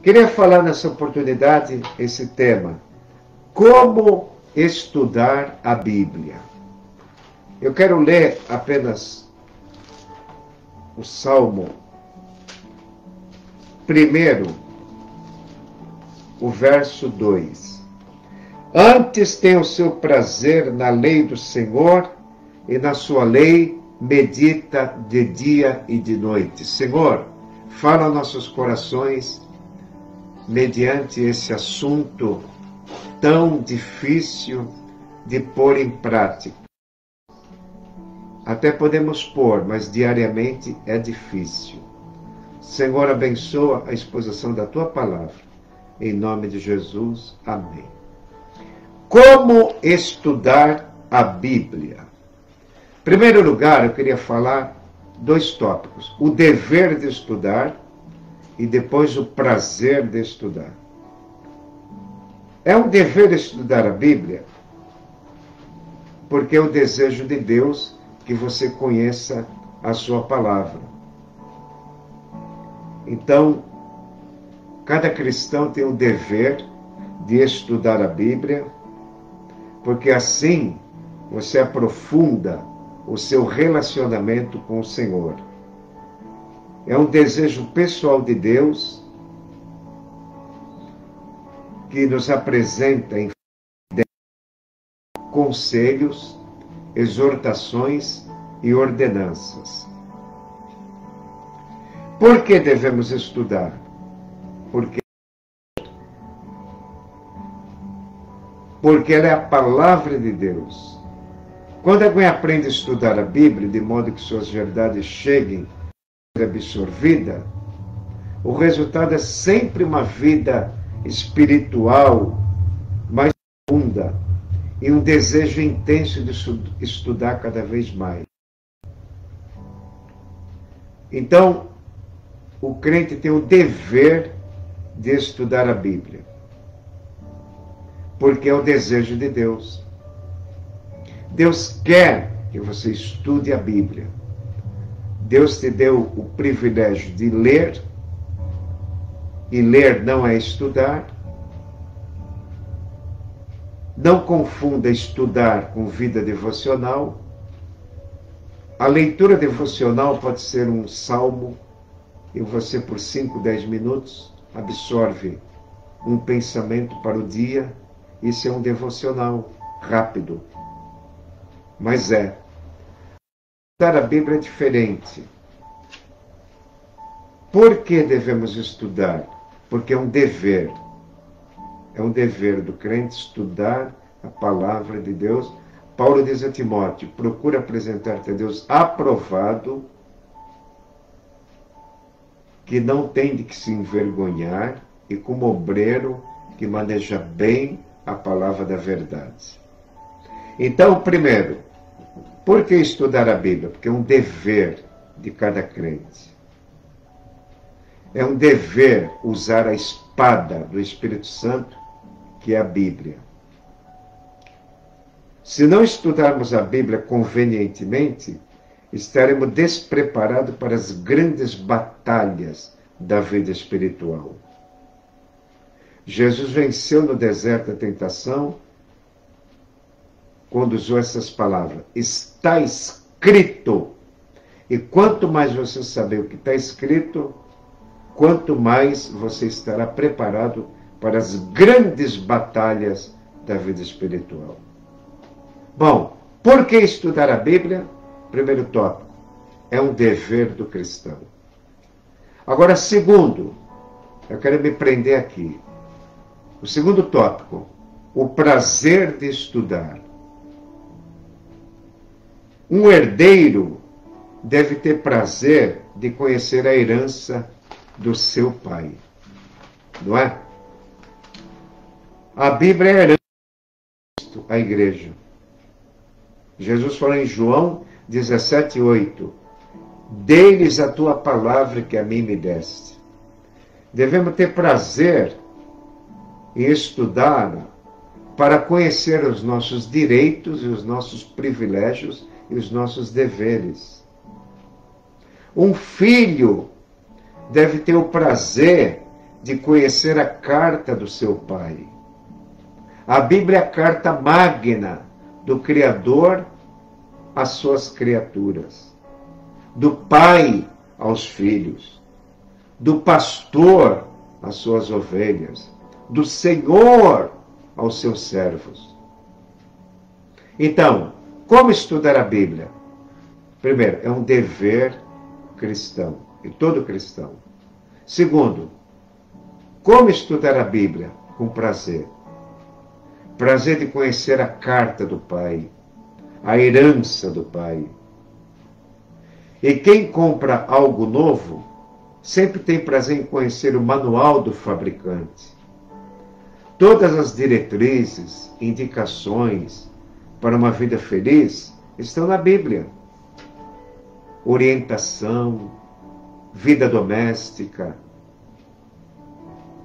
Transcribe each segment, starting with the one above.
Queria falar nessa oportunidade esse tema: como estudar a Bíblia. Eu quero ler apenas o Salmo primeiro, o verso 2. Antes tem o seu prazer na lei do Senhor, e na sua lei medita de dia e de noite. Senhor, fala aos nossos corações mediante esse assunto tão difícil de pôr em prática. Até podemos pôr, mas diariamente é difícil. Senhor, abençoa a exposição da Tua palavra. Em nome de Jesus, amém. Como estudar a Bíblia? Em primeiro lugar, eu queria falar dois tópicos: o dever de estudar e depois o prazer de estudar. É um dever estudar a Bíblia, porque é o desejo de Deus que você conheça a sua palavra. Então, cada cristão tem o dever de estudar a Bíblia, porque assim você aprofunda o seu relacionamento com o Senhor. É um desejo pessoal de Deus que nos apresenta em conselhos, exortações e ordenanças. Por que devemos estudar? Porque ela é a palavra de Deus. Quando alguém aprende a estudar a Bíblia, de modo que suas verdades cheguem a ser absorvidas, o resultado é sempre uma vida espiritual mais profunda e um desejo intenso de estudar cada vez mais. Então, o crente tem o dever de estudar a Bíblia, porque é o desejo de Deus. Deus quer que você estude a Bíblia. Deus te deu o privilégio de ler, e ler não é estudar. Não confunda estudar com vida devocional. A leitura devocional pode ser um salmo, e você por 5, 10 minutos absorve um pensamento para o dia. Isso é um devocional rápido. Mas estudar a Bíblia é diferente. Por que devemos estudar? Porque é um dever. É um dever do crente estudar a palavra de Deus. Paulo diz a Timóteo: procura apresentar-te a Deus aprovado, que não tem de que se envergonhar, e como obreiro que maneja bem a palavra da verdade. Então, primeiro, por que estudar a Bíblia? Porque é um dever de cada crente. É um dever usar a espada do Espírito Santo, que é a Bíblia. Se não estudarmos a Bíblia convenientemente, estaremos despreparados para as grandes batalhas da vida espiritual. Jesus venceu no deserto a tentação quando usou essas palavras: está escrito. E quanto mais você saber o que está escrito, quanto mais você estará preparado para as grandes batalhas da vida espiritual. Bom, por que estudar a Bíblia? Primeiro tópico, é um dever do cristão. Agora, segundo, eu quero me prender aqui. O segundo tópico, o prazer de estudar. Um herdeiro deve ter prazer de conhecer a herança do seu pai. Não é? A Bíblia é a herança de Cristo, a igreja. Jesus falou em João 17:8: dê-lhes a tua palavra que a mim me deste. Devemos ter prazer em estudar para conhecer os nossos direitos e os nossos privilégios e os nossos deveres. Um filho deve ter o prazer de conhecer a carta do seu Pai. A Bíblia é a carta magna do Criador às suas criaturas, do Pai aos filhos, do pastor às suas ovelhas, do Senhor aos seus servos. Então, como estudar a Bíblia? Primeiro, é um dever cristão, e todo cristão. Segundo, como estudar a Bíblia? Com prazer. Prazer de conhecer a carta do Pai, a herança do Pai. E quem compra algo novo, sempre tem prazer em conhecer o manual do fabricante. Todas as diretrizes, indicações para uma vida feliz estão na Bíblia. Orientação, vida doméstica,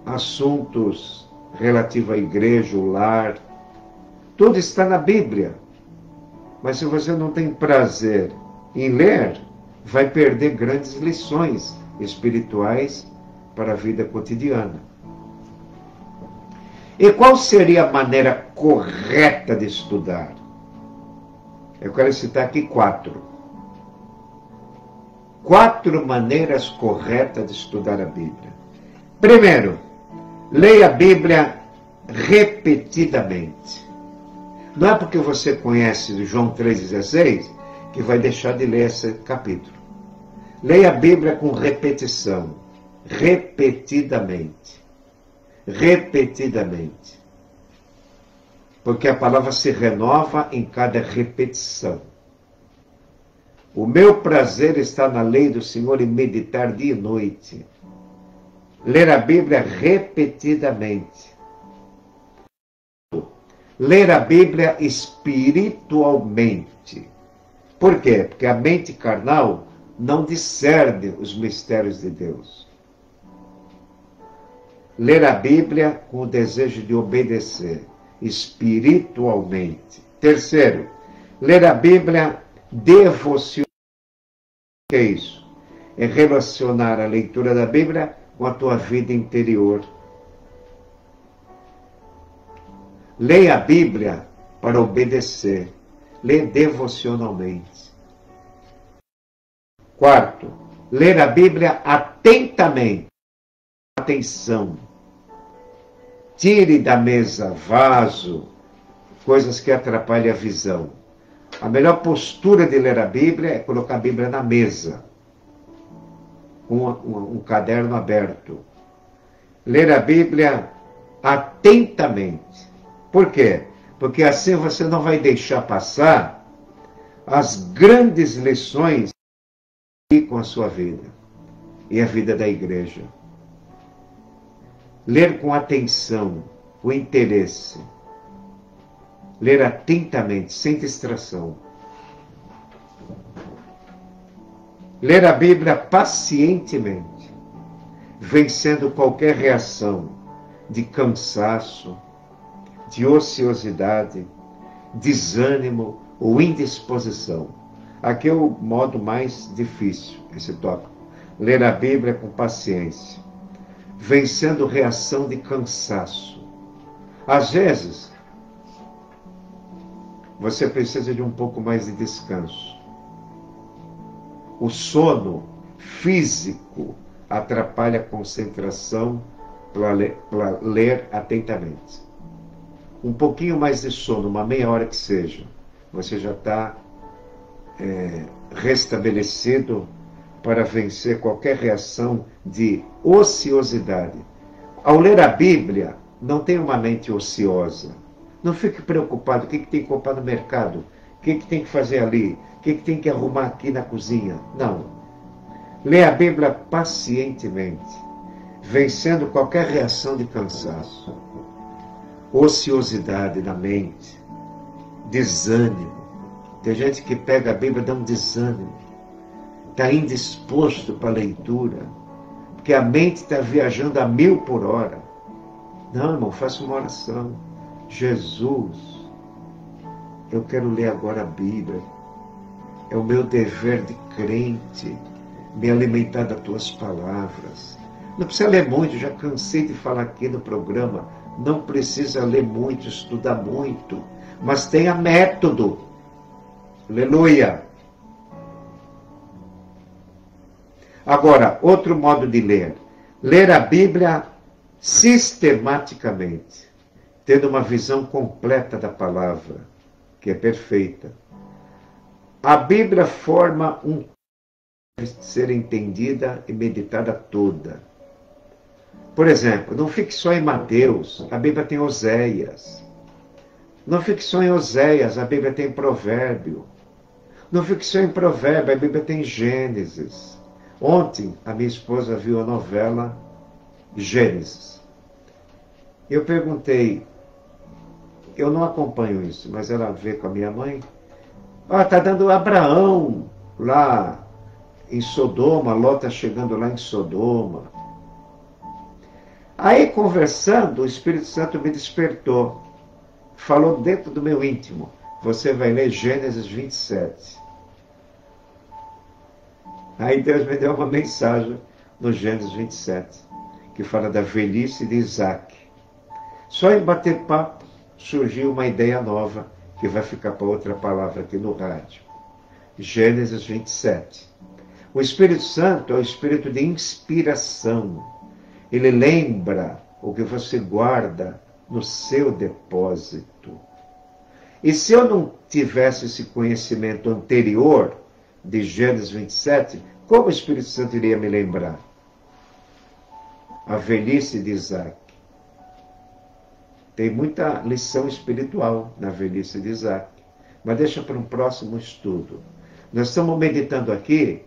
assuntos relativos à igreja, o lar, tudo está na Bíblia. Mas se você não tem prazer em ler, vai perder grandes lições espirituais para a vida cotidiana. E qual seria a maneira correta de estudar? Eu quero citar aqui 4. 4 maneiras corretas de estudar a Bíblia. Primeiro, leia a Bíblia repetidamente. Não é porque você conhece João 3,16 que vai deixar de ler esse capítulo. Leia a Bíblia com repetição. Repetidamente. Repetidamente. Porque a palavra se renova em cada repetição. O meu prazer está na lei do Senhor e meditar dia e noite. Ler a Bíblia repetidamente. Ler a Bíblia espiritualmente. Por quê? Porque a mente carnal não discerne os mistérios de Deus. Ler a Bíblia com o desejo de obedecer, espiritualmente. Terceiro, ler a Bíblia devocionalmente. O que é isso? É relacionar a leitura da Bíblia com a tua vida interior. Leia a Bíblia para obedecer. Lê devocionalmente. Quarto, ler a Bíblia atentamente. Atenção. Tire da mesa vaso, coisas que atrapalham a visão. A melhor postura de ler a Bíblia é colocar a Bíblia na mesa, com um caderno aberto. Ler a Bíblia atentamente. Por quê? Porque assim você não vai deixar passar as grandes lições com a sua vida e a vida da igreja. Ler com atenção, com interesse. Ler atentamente, sem distração. Ler a Bíblia pacientemente, vencendo qualquer reação de cansaço, de ociosidade, desânimo ou indisposição. Aqui é o modo mais difícil, esse tópico. Ler a Bíblia com paciência, vencendo reação de cansaço. Às vezes, você precisa de um pouco mais de descanso. O sono físico atrapalha a concentração para ler atentamente. Um pouquinho mais de sono, uma meia hora que seja, você já está restabelecido para vencer qualquer reação de ociosidade. Ao ler a Bíblia, não tenha uma mente ociosa. Não fique preocupado, o que tem que comprar no mercado? O que tem que fazer ali? O que tem que arrumar aqui na cozinha? Não. Leia a Bíblia pacientemente, vencendo qualquer reação de cansaço, ociosidade na mente, desânimo. Tem gente que pega a Bíblia e dá um desânimo. Está indisposto para a leitura, porque a mente está viajando a 1000 por hora. Não, irmão, faça uma oração. Jesus, eu quero ler agora a Bíblia. É o meu dever de crente me alimentar das tuas palavras. Não precisa ler muito, já cansei de falar aqui no programa. Não precisa ler muito, estudar muito, mas tenha método. Aleluia! Agora, outro modo de ler. Ler a Bíblia sistematicamente, tendo uma visão completa da palavra, que é perfeita. A Bíblia forma um ser entendida e meditada toda. Por exemplo, não fique só em Mateus, a Bíblia tem Oséias. Não fique só em Oséias, a Bíblia tem Provérbio. Não fique só em Provérbio, a Bíblia tem Gênesis. Ontem, a minha esposa viu a novela Gênesis. Eu perguntei, eu não acompanho isso, mas ela vê com a minha mãe. Está dando Abraão lá em Sodoma, Ló está chegando lá em Sodoma. Aí, conversando, o Espírito Santo me despertou. Falou dentro do meu íntimo. Você vai ler Gênesis 27. Aí Deus me deu uma mensagem no Gênesis 27, que fala da velhice de Isaac. Só em bater papo surgiu uma ideia nova, que vai ficar para outra palavra aqui no rádio. Gênesis 27. O Espírito Santo é o espírito de inspiração. Ele lembra o que você guarda no seu depósito. E se eu não tivesse esse conhecimento anterior de Gênesis 27, como o Espírito Santo iria me lembrar? A velhice de Isaac. Tem muita lição espiritual na velhice de Isaac. Mas deixa para um próximo estudo. Nós estamos meditando aqui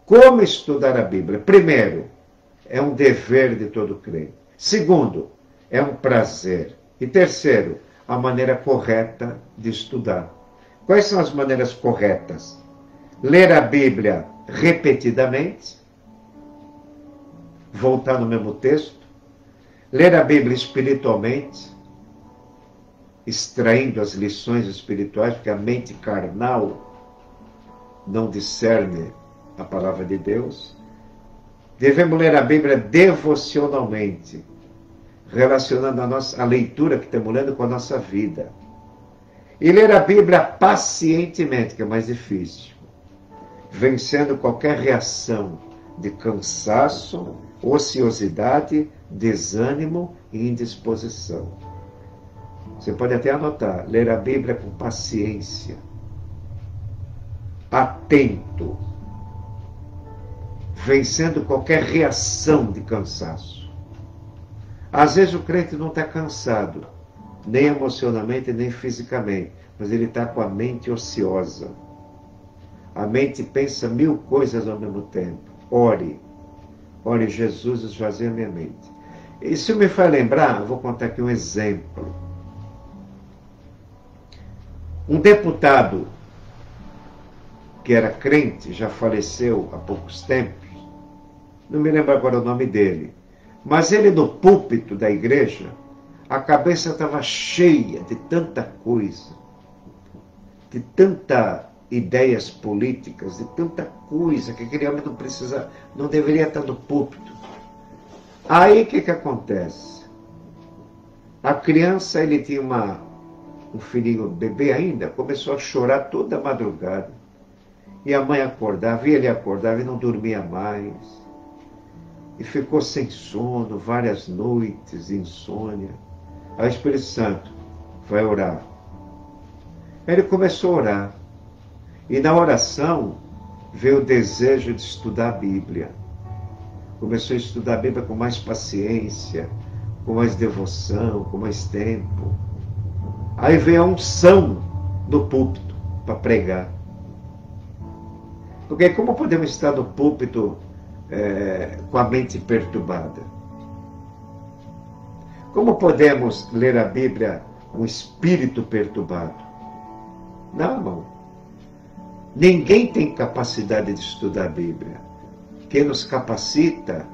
como estudar a Bíblia. Primeiro, é um dever de todo crente. Segundo, é um prazer. E terceiro, a maneira correta de estudar. Quais são as maneiras corretas? Ler a Bíblia repetidamente, voltar no mesmo texto, ler a Bíblia espiritualmente, extraindo as lições espirituais, porque a mente carnal não discerne a palavra de Deus. Devemos ler a Bíblia devocionalmente, relacionando a leitura que estamos lendo com a nossa vida. E ler a Bíblia pacientemente, que é mais difícil, vencendo qualquer reação de cansaço, ociosidade, desânimo e indisposição. Você pode até anotar, ler a Bíblia com paciência, atento, vencendo qualquer reação de cansaço. Às vezes o crente não está cansado, nem emocionalmente, nem fisicamente, mas ele está com a mente ociosa. A mente pensa 1000 coisas ao mesmo tempo. Ore, Jesus, esvazia minha mente. Isso me faz lembrar, eu vou contar aqui um exemplo. Um deputado que era crente, já faleceu há poucos tempos, não me lembro agora o nome dele, mas ele no púlpito da igreja, a cabeça estava cheia de tanta coisa, de tanta ideias políticas, de tanta coisa, que aquele homem não deveria estar no púlpito. Aí o que acontece? A criança, ele tinha um filhinho bebê ainda, começou a chorar toda a madrugada. E a mãe acordava, e ele acordava e não dormia mais. E ficou sem sono, várias noites de insônia. Aí o Espírito Santo vai orar. Aí ele começou a orar. E na oração veio o desejo de estudar a Bíblia. Começou a estudar a Bíblia com mais paciência, com mais devoção, com mais tempo. Aí veio a unção do púlpito para pregar. Porque como podemos estar no púlpito com a mente perturbada? Como podemos ler a Bíblia com o espírito perturbado? Não, irmão. Ninguém tem capacidade de estudar a Bíblia. Quem nos capacita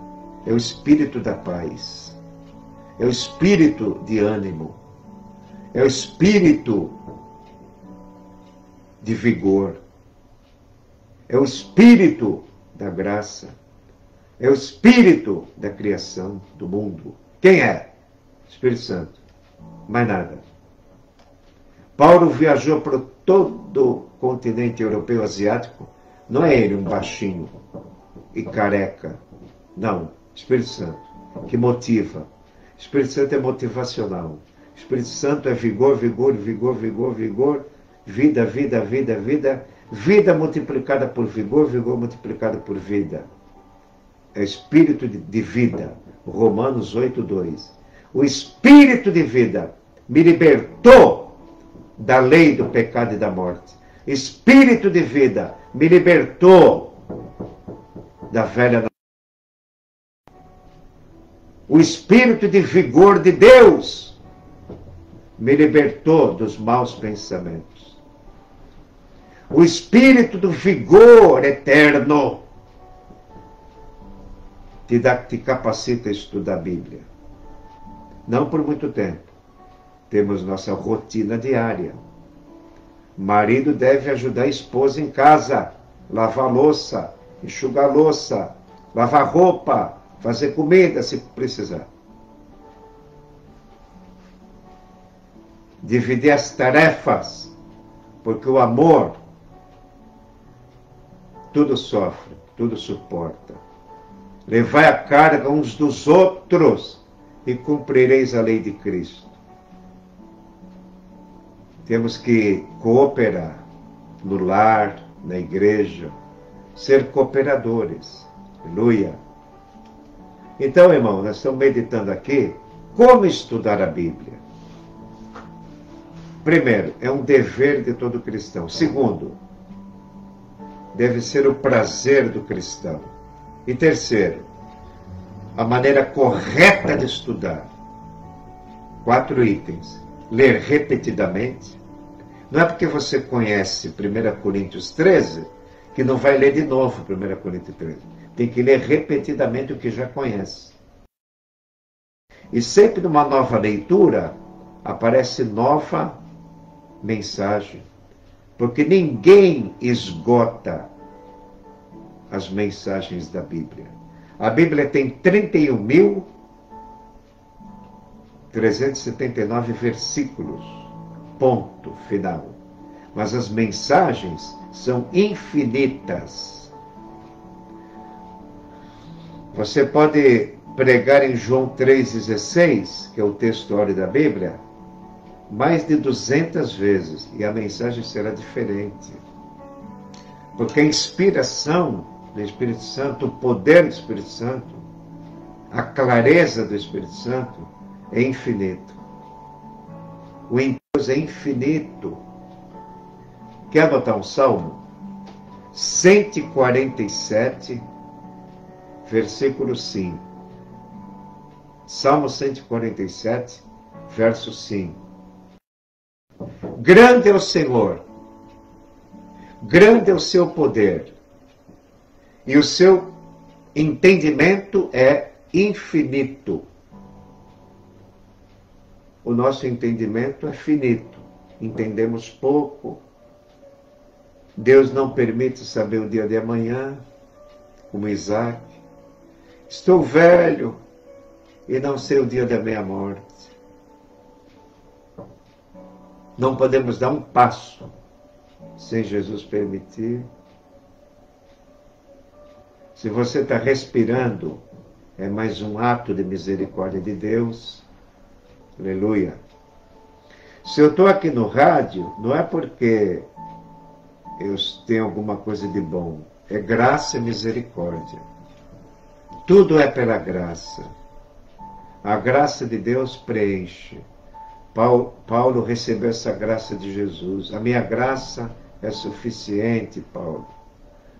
é o espírito da paz. É o espírito de ânimo. É o espírito de vigor. É o espírito da graça. É o Espírito da criação do mundo. Quem é? Espírito Santo. Mais nada. Paulo viajou por todo o continente europeu asiático. Não é ele um baixinho e careca. Não. Espírito Santo. Que motiva. Espírito Santo é motivacional. Espírito Santo é vigor, vigor, vigor, vigor, vigor. Vida, vida, vida, vida. Vida multiplicada por vigor, vigor multiplicado por vida. É espírito de vida. Romanos 8:2. O espírito de vida me libertou da lei do pecado e da morte. Espírito de vida me libertou da velha. O espírito de vigor de Deus me libertou dos maus pensamentos. O espírito do vigor eterno te capacita a estudar a Bíblia. Não por muito tempo. Temos nossa rotina diária. Marido deve ajudar a esposa em casa, lavar louça, enxugar louça, lavar roupa, fazer comida se precisar. Dividir as tarefas, porque o amor tudo sofre, tudo suporta. Levai a carga uns dos outros e cumprireis a lei de Cristo. Temos que cooperar no lar, na igreja, ser cooperadores. Aleluia. Então, irmão, nós estamos meditando aqui como estudar a Bíblia. Primeiro, é um dever de todo cristão. Segundo, deve ser o prazer do cristão. E terceiro, a maneira correta de estudar. 4 itens. Ler repetidamente. Não é porque você conhece 1 Coríntios 13 que não vai ler de novo 1 Coríntios 13. Tem que ler repetidamente o que já conhece. E sempre numa nova leitura aparece nova mensagem. Porque ninguém esgota as mensagens da Bíblia. A Bíblia tem 31.379 versículos. Ponto final. Mas as mensagens são infinitas. Você pode pregar em João 3,16, que é o textuário da Bíblia, mais de 200 vezes, e a mensagem será diferente. Porque a inspiração do Espírito Santo, o poder do Espírito Santo, a clareza do Espírito Santo é infinito. O Deus é infinito. Quer anotar um salmo? 147, versículo 5. Salmo 147, verso 5. Grande é o Senhor, grande é o seu poder, e o seu entendimento é infinito. O nosso entendimento é finito, entendemos pouco. Deus não permite saber o dia de amanhã, como Isaac. Estou velho e não sei o dia da minha morte. Não podemos dar um passo sem Jesus permitir. Se você está respirando, é mais um ato de misericórdia de Deus. Aleluia. Se eu estou aqui no rádio, não é porque eu tenho alguma coisa de bom. É graça e misericórdia. Tudo é pela graça. A graça de Deus preenche. Paulo recebeu essa graça de Jesus. A minha graça é suficiente, Paulo.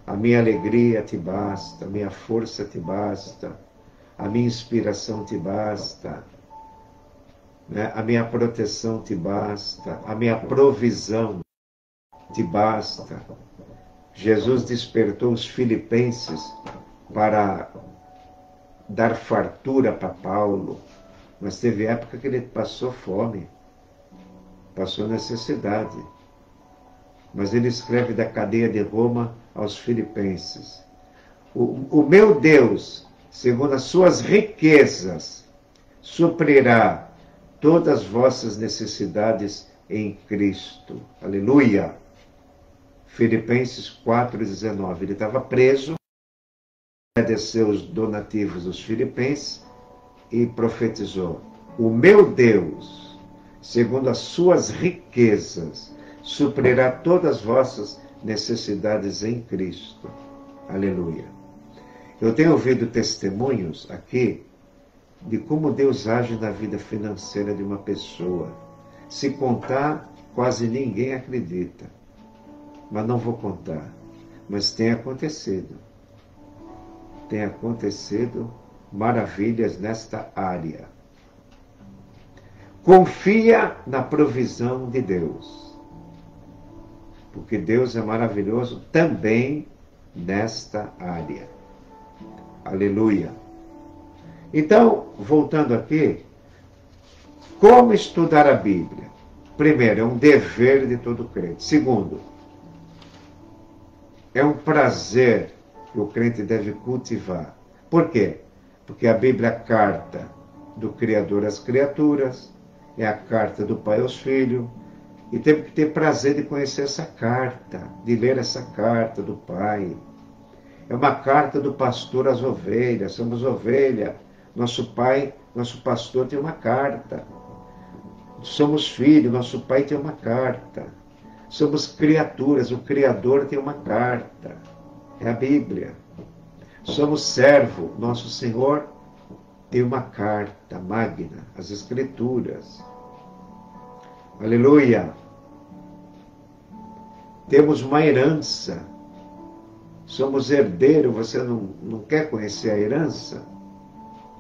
A minha alegria te basta, a minha força te basta, a minha inspiração te basta, né? A minha proteção te basta, a minha provisão te basta. Jesus despertou os filipenses para dar fartura para Paulo. Mas teve época que ele passou fome, passou necessidade. Mas ele escreve da cadeia de Roma aos filipenses. O meu Deus segundo as suas riquezas, suprirá todas as vossas necessidades em Cristo. Aleluia! Filipenses 4,19. Ele estava preso, agradeceu os donativos dos filipenses e profetizou: o meu Deus, segundo as suas riquezas, suprirá todas as vossas necessidades em Cristo. Aleluia. Eu tenho ouvido testemunhos aqui de como Deus age na vida financeira de uma pessoa. Se contar, quase ninguém acredita. Mas não vou contar. Mas tem acontecido. Tem acontecido maravilhas nesta área. Confia na provisão de Deus. Porque Deus é maravilhoso também nesta área. Aleluia. Então, voltando aqui, como estudar a Bíblia? Primeiro, é um dever de todo crente. Segundo, é um prazer que o crente deve cultivar. Por quê? Porque a Bíblia é a carta do Criador às criaturas, é a carta do Pai aos filhos, e temos que ter prazer de conhecer essa carta, de ler essa carta do Pai. É uma carta do pastor às ovelhas, somos ovelha. Nosso pai, nosso pastor tem uma carta. Somos filhos, nosso pai tem uma carta. Somos criaturas, o Criador tem uma carta. É a Bíblia. Somos servo, nosso Senhor tem uma carta magna, as Escrituras. Aleluia! Temos uma herança. Somos herdeiros, você não quer conhecer a herança?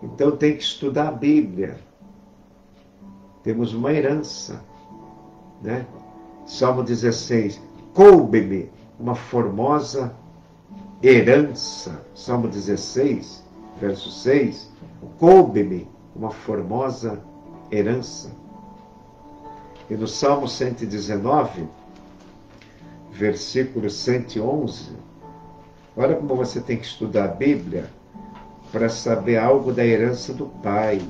Então tem que estudar a Bíblia. Temos uma herança, né? Salmo 16. Coube-me uma formosa herança. Salmo 16, verso 6. Coube-me uma formosa herança. E no Salmo 119, versículo 111, olha como você tem que estudar a Bíblia para saber algo da herança do Pai.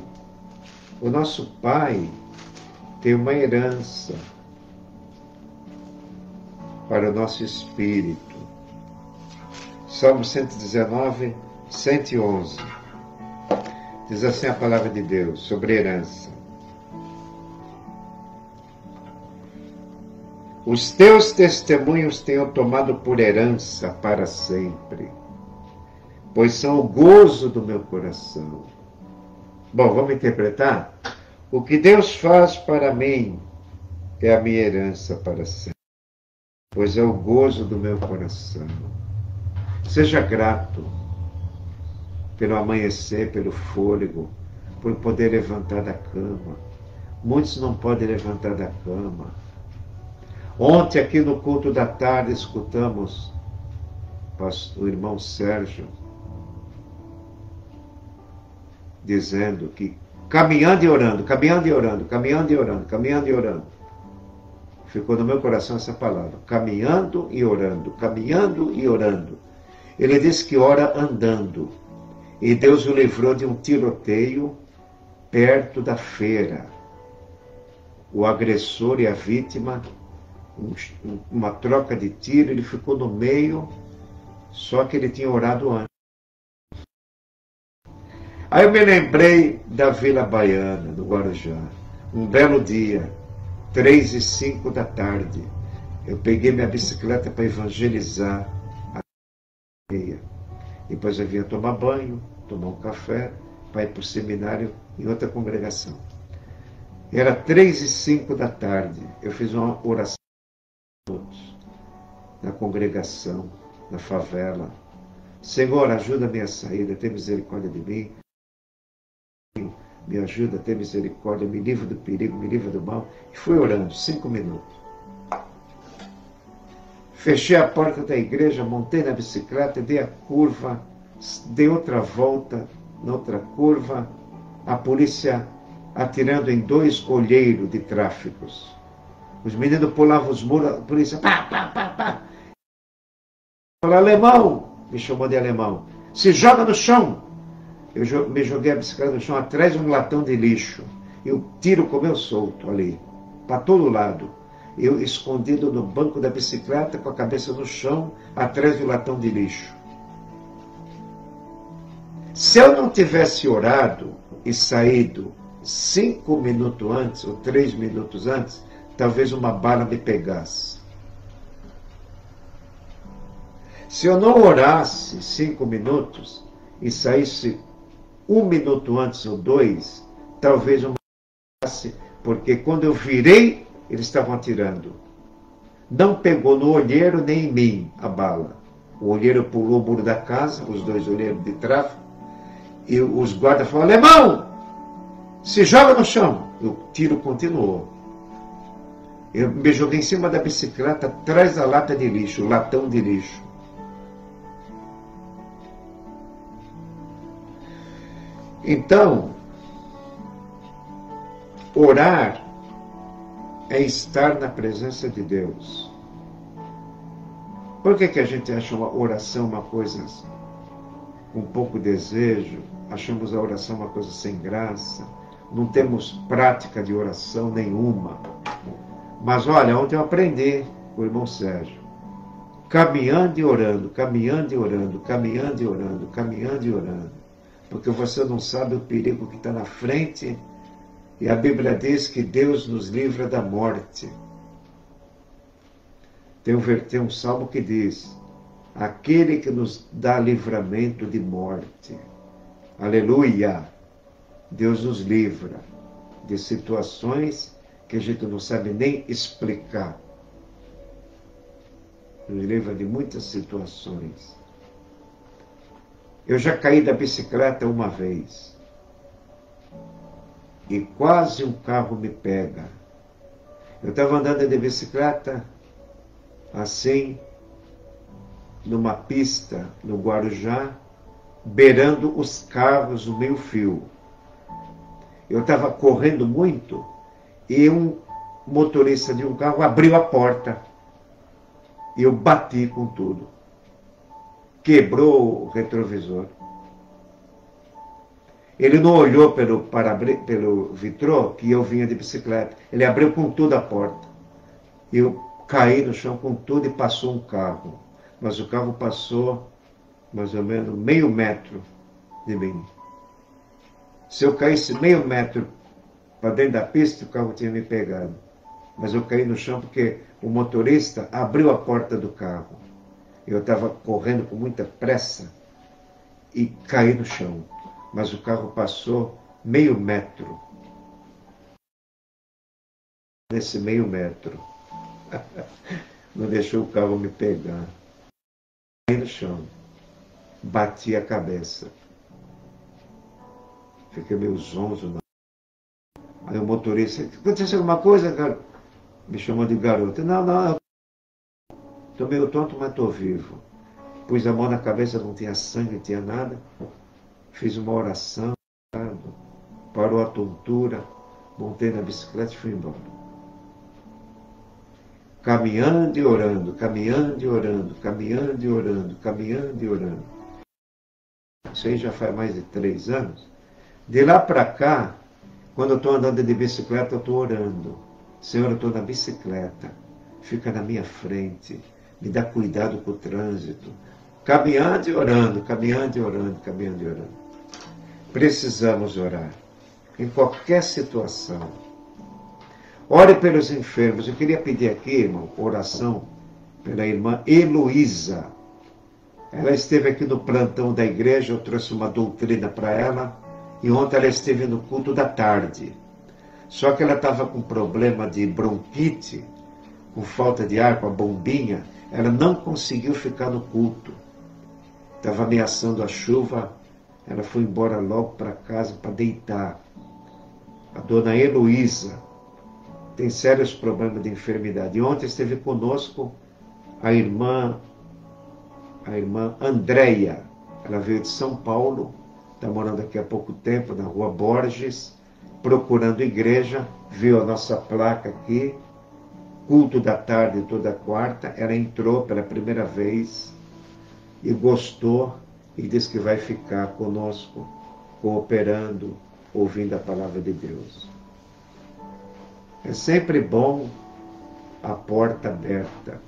O nosso Pai tem uma herança para o nosso espírito. Salmo 119, 111. Diz assim a palavra de Deus sobre herança. Os teus testemunhos tenho tomado por herança para sempre, pois são o gozo do meu coração. Bom, vamos interpretar? O que Deus faz para mim é a minha herança para sempre, pois é o gozo do meu coração. Seja grato pelo amanhecer, pelo fôlego, por poder levantar da cama. Muitos não podem levantar da cama. Ontem, aqui no culto da tarde, escutamos o irmão Sérgio dizendo que caminhando e orando, caminhando e orando, caminhando e orando, caminhando e orando. Ficou no meu coração essa palavra, caminhando e orando, caminhando e orando. Ele disse que ora andando. E Deus o livrou de um tiroteio perto da feira. O agressor e a vítima, uma troca de tiro, ele ficou no meio, só que ele tinha orado antes. Aí eu me lembrei da Vila Baiana, do Guarujá. Um belo dia, 3:05 da tarde, eu peguei minha bicicleta para evangelizar a meia. Depois eu vinha tomar banho, tomar um café, para ir para o seminário em outra congregação. Era 3:05 da tarde, eu fiz uma oração na congregação, na favela. Senhor, ajuda-me a sair, tem misericórdia de mim. Me ajuda, tem misericórdia, me livra do perigo, me livra do mal. E fui orando, 5 minutos. Fechei a porta da igreja, montei na bicicleta, dei a curva, dei outra volta, na outra curva, a polícia atirando em 2 olheiros de tráficos. Os meninos pulavam os muros, a polícia, pá, pá, pá, pá. Falei, alemão, me chamou de alemão, se joga no chão. me joguei a bicicleta no chão atrás de um latão de lixo. E o tiro comeu solto ali, para todo lado. Eu escondido no banco da bicicleta, com a cabeça no chão, atrás do latão de lixo. Se eu não tivesse orado e saído 5 minutos antes, ou 3 minutos antes, talvez uma bala me pegasse. Se eu não orasse 5 minutos e saísse 1 minuto antes ou 2, talvez uma bala, porque quando eu virei, eles estavam atirando. Não pegou no olheiro nem em mim a bala. O olheiro pulou o muro da casa, os 2 olheiros de tráfego, e os guardas falaram: alemão, se joga no chão. O tiro continuou. Eu me joguei em cima da bicicleta, atrás da lata de lixo, o latão de lixo. Então, orar é estar na presença de Deus. Por que a gente acha uma oração uma coisa com pouco desejo? Achamos a oração uma coisa sem graça? Não temos prática de oração nenhuma. Mas olha, ontem eu aprendi com o irmão Sérgio. Caminhando e orando, caminhando e orando, caminhando e orando, caminhando e orando. Porque você não sabe o perigo que está na frente. E a Bíblia diz que Deus nos livra da morte. Tem um salmo que diz: aquele que nos dá livramento de morte. Aleluia! Deus nos livra de situações que a gente não sabe nem explicar. Nos livra de muitas situações. Eu já caí da bicicleta uma vez. E quase um carro me pega. Eu estava andando de bicicleta, assim, numa pista no Guarujá, beirando os carros no meio fio. Eu estava correndo muito e um motorista de um carro abriu a porta. E eu bati com tudo. Quebrou o retrovisor. Ele não olhou pelo vitrô que eu vinha de bicicleta. Ele abriu com tudo a porta. Eu caí no chão com tudo e passou um carro. Mas o carro passou mais ou menos meio metro de mim. Se eu caísse meio metro para dentro da pista, o carro tinha me pegado. Mas eu caí no chão porque o motorista abriu a porta do carro. Eu estava correndo com muita pressa e caí no chão. Mas o carro passou meio metro. Nesse meio metro. Não deixou o carro me pegar. Caí no chão. Bati a cabeça. Fiquei meio zonzo. Aí o motorista: aconteceu alguma coisa, cara? Me chamou de garoto. Não. Estou meio tonto, mas estou vivo. Pus a mão na cabeça, não tinha sangue, não tinha nada. Fiz uma oração, parou a tontura, montei na bicicleta e fui embora. Caminhando e orando, caminhando e orando, caminhando e orando, caminhando e orando. Isso aí já faz mais de 3 anos. De lá para cá, quando eu estou andando de bicicleta, eu estou orando. Senhor, eu estou na bicicleta, fica na minha frente, me dá cuidado com o trânsito. Caminhando e orando, caminhando e orando, caminhando e orando. Precisamos orar. Em qualquer situação. Ore pelos enfermos. Eu queria pedir aqui, irmão, oração pela irmã Heloísa. Ela esteve aqui no plantão da igreja, eu trouxe uma doutrina para ela. E ontem ela esteve no culto da tarde. Só que ela estava com problema de bronquite, com falta de ar, com a bombinha. Ela não conseguiu ficar no culto. Estava ameaçando a chuva. Ela foi embora logo para casa para deitar. A dona Heloísa tem sérios problemas de enfermidade. E ontem esteve conosco a irmã Andréia. Ela veio de São Paulo, está morando aqui há pouco tempo, na rua Borges, procurando igreja, viu a nossa placa aqui, culto da tarde toda quarta. Ela entrou pela primeira vez e gostou e disse que vai ficar conosco cooperando, ouvindo a palavra de Deus. É sempre bom a porta aberta.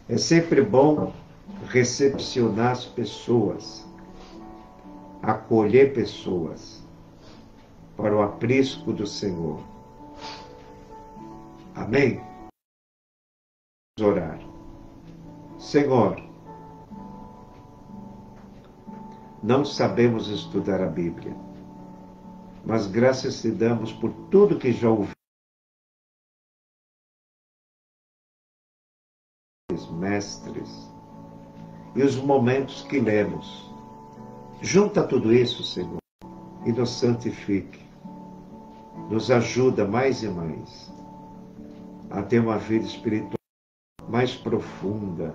É sempre bom recepcionar as pessoas, acolher pessoas para o aprisco do Senhor. Amém? Vamos orar. Senhor, não sabemos estudar a Bíblia, mas graças te damos por tudo que já ouvimos, mestres, e os momentos que lemos. Junta tudo isso, Senhor, e nos santifique. Nos ajuda mais e mais a ter uma vida espiritual mais profunda,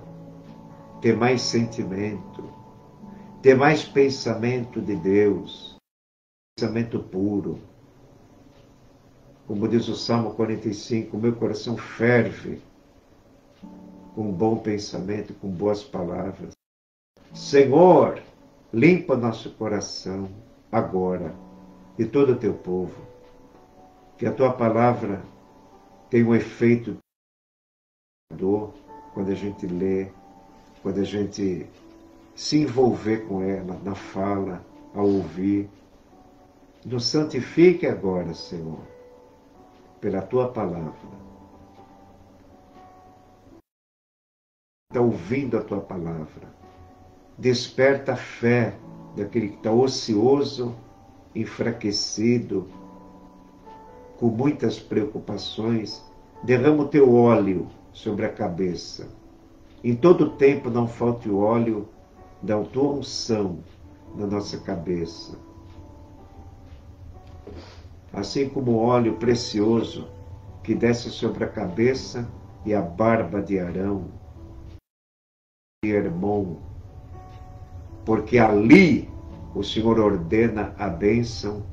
ter mais sentimento, ter mais pensamento de Deus, pensamento puro. Como diz o Salmo 45, meu coração ferve com bom pensamento, com boas palavras. Senhor, limpa nosso coração agora e todo o teu povo. Que a tua palavra tenha um efeito quando a gente lê, quando a gente se envolver com ela, na fala, ao ouvir. Nos santifique agora, Senhor, pela tua palavra. Está ouvindo a tua palavra. Desperta a fé daquele que está ocioso, enfraquecido, com muitas preocupações. Derrama o teu óleo sobre a cabeça. Em todo tempo não falte o óleo da tua unção na nossa cabeça. Assim como o óleo precioso que desce sobre a cabeça e a barba de Arão e Hermon, porque ali o Senhor ordena a bênção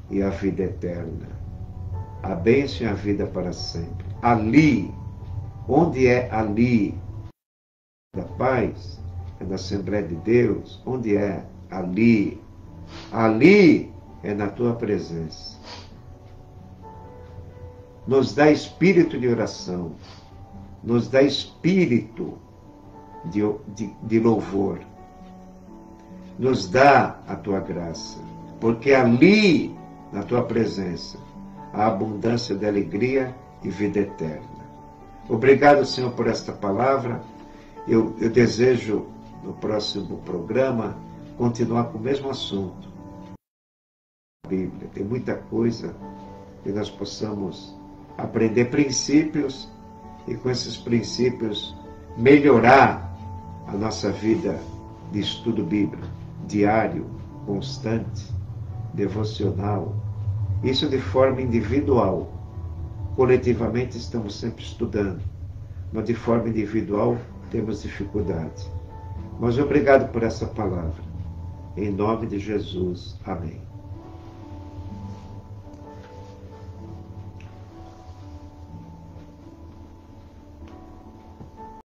e a vida eterna. A bênção e a vida para sempre. Ali, onde é ali? Da paz? É na Assembleia de Deus? Onde é? Ali. Ali é na tua presença. Nos dá espírito de oração. Nos dá espírito de louvor. Nos dá a tua graça. Porque ali, na tua presença, há abundância de alegria e vida eterna. Obrigado, Senhor, por esta palavra. Eu desejo, no próximo programa, continuar com o mesmo assunto. A Bíblia tem muita coisa que nós possamos aprender princípios e, com esses princípios, melhorar a nossa vida de estudo bíblico, diário, constante, devocional. Isso de forma individual. Coletivamente estamos sempre estudando, mas de forma individual temos dificuldade. Mas obrigado por essa palavra. Em nome de Jesus. Amém.